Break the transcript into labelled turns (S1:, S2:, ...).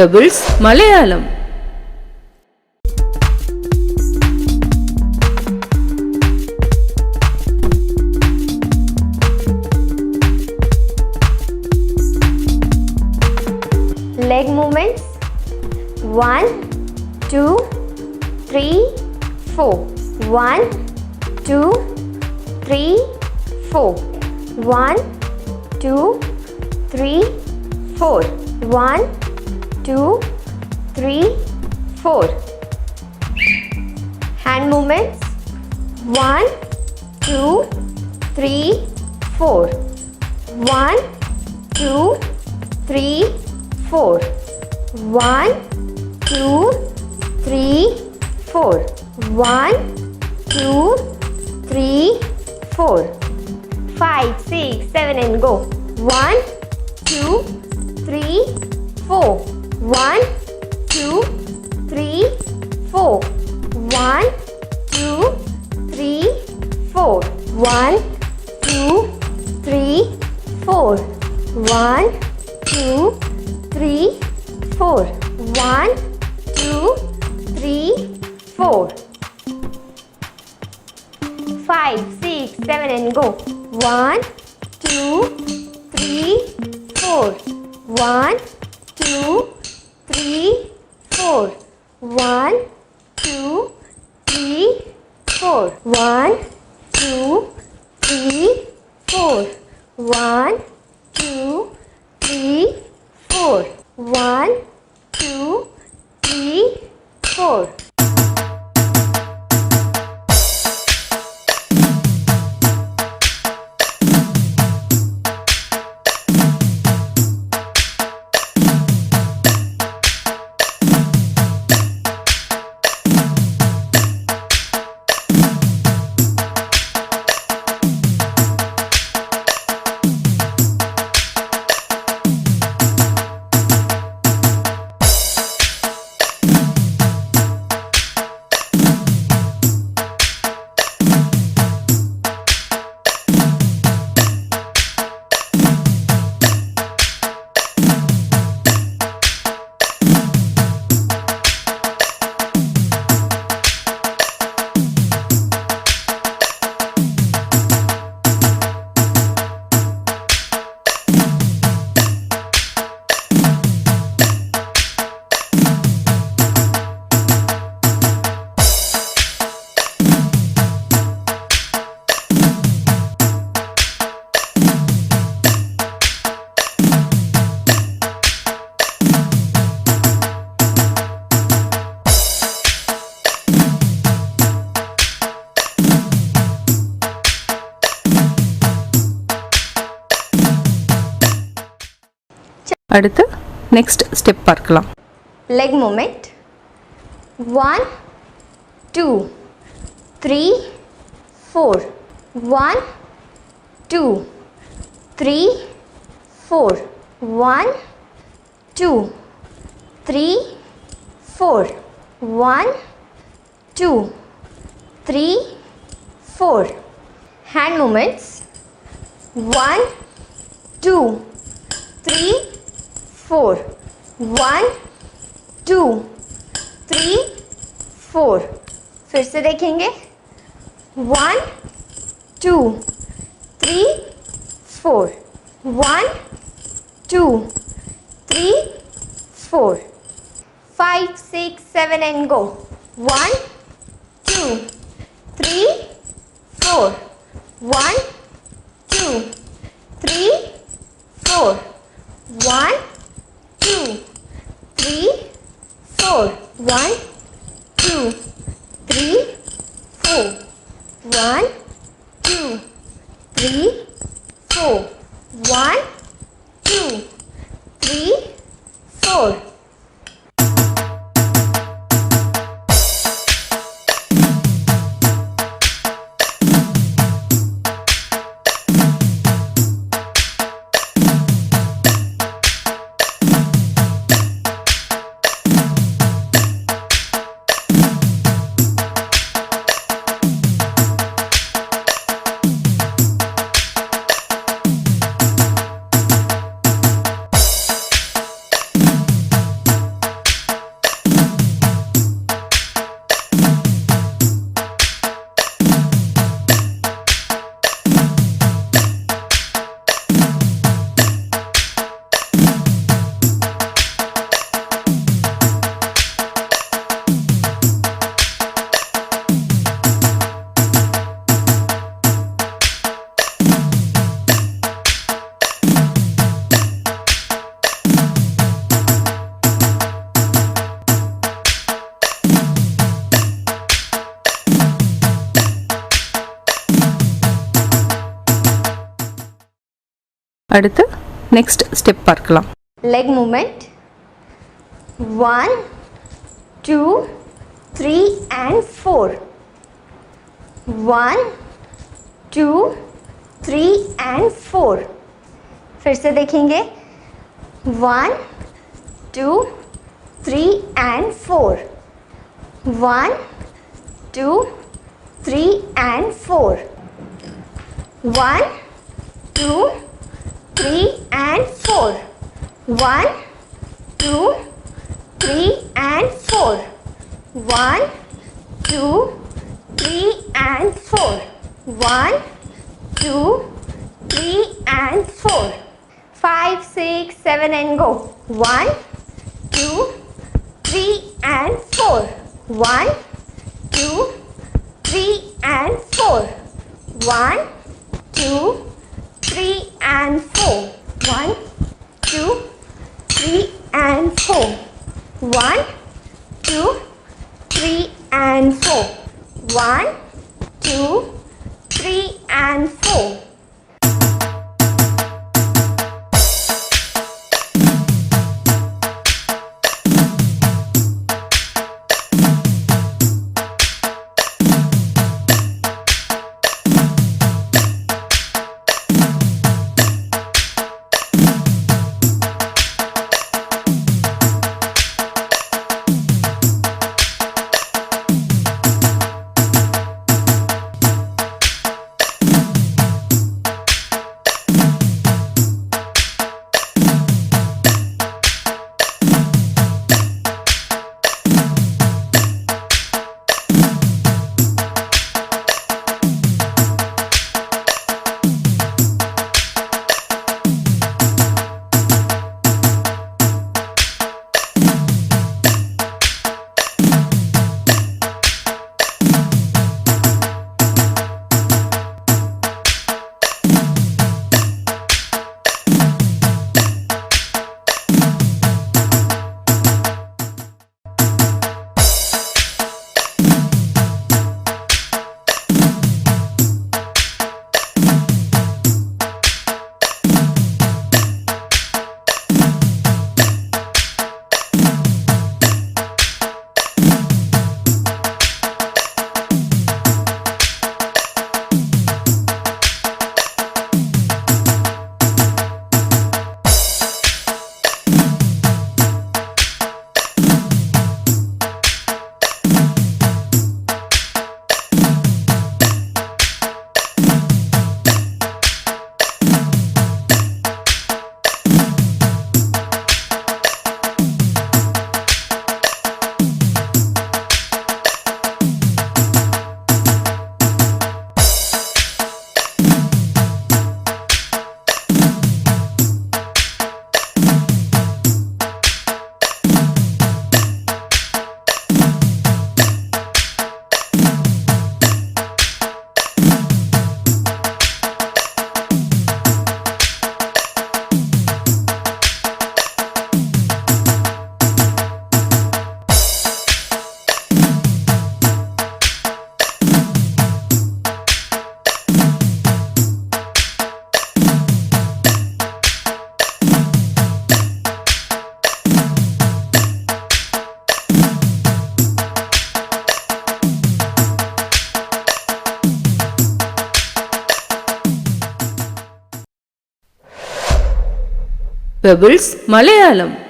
S1: Pebbles Malayalam.
S2: Leg movements 1, 2, 3, 4. 1, 2, 3, 4. 1, 2, 3, 4. 1, 2, 3, 4. Hand movements 1, 2, 3, 4. 1, 2, 3, 4. 1, 2, 3, 4. 1, 2, 3, 4. 5, 6, 7 and go. 1, 2, 3, 4. 1, 2, 3, 4. 1, 2, 3, 4. 1, 2, 3, 4. 1, 2, 3, 4. 1, 2, 3, 4. 5, 6, 7 and go. 1, 2, 3, 4. 1, 2, 3, 4. 1, 2, 3, 4. 1, 2, 3, 4. 1, 2, 3, 4. 1, 2, 3, 4.
S1: அடுத்து next step பார்க்கலாம்.
S2: Leg movement 1, 2, 3, 4. 1, 2, 3, 4. 1, 2, 3, 4. 1, 2, 3, 4. Hand movements 1, 2, 3, 4. 1, 2, 3, 4. फिर से देखेंगे 1, 2, 3, 4. 1, 2, 3, 4. 5, 6, 7 and go. 1, 2, 3, 4. 1, 2, 3, 4. 1, 2, 3, 4. 1, 2, 3, 4. 1, 2, 3, 4. 1, 2, 3, 4.
S1: அடுத்து நெக்ஸ்ட் ஸ்டெப் பார்க்கலாம்.
S2: Leg movement. 1, 2, 3 and 4. 1, 2, 3 and 4. फिर से देखेंगे. 1, 2, 3 and 4. 1, 2, 3 and 4. 1, 2, 3 and 4. 1, 2, 3 and 4. 1, 2, 3 and 4. 1, 2, 3 and 4. 5, 6, 7 and go. 1, 2, 3 and 4. 1, 2, 3 and 4. 1, 2, 3 and 4. 1, 2, 3 and 4. 1, 2, 3 and 4. 1, 2, 3 and 4.
S1: Pebbles Malayalam.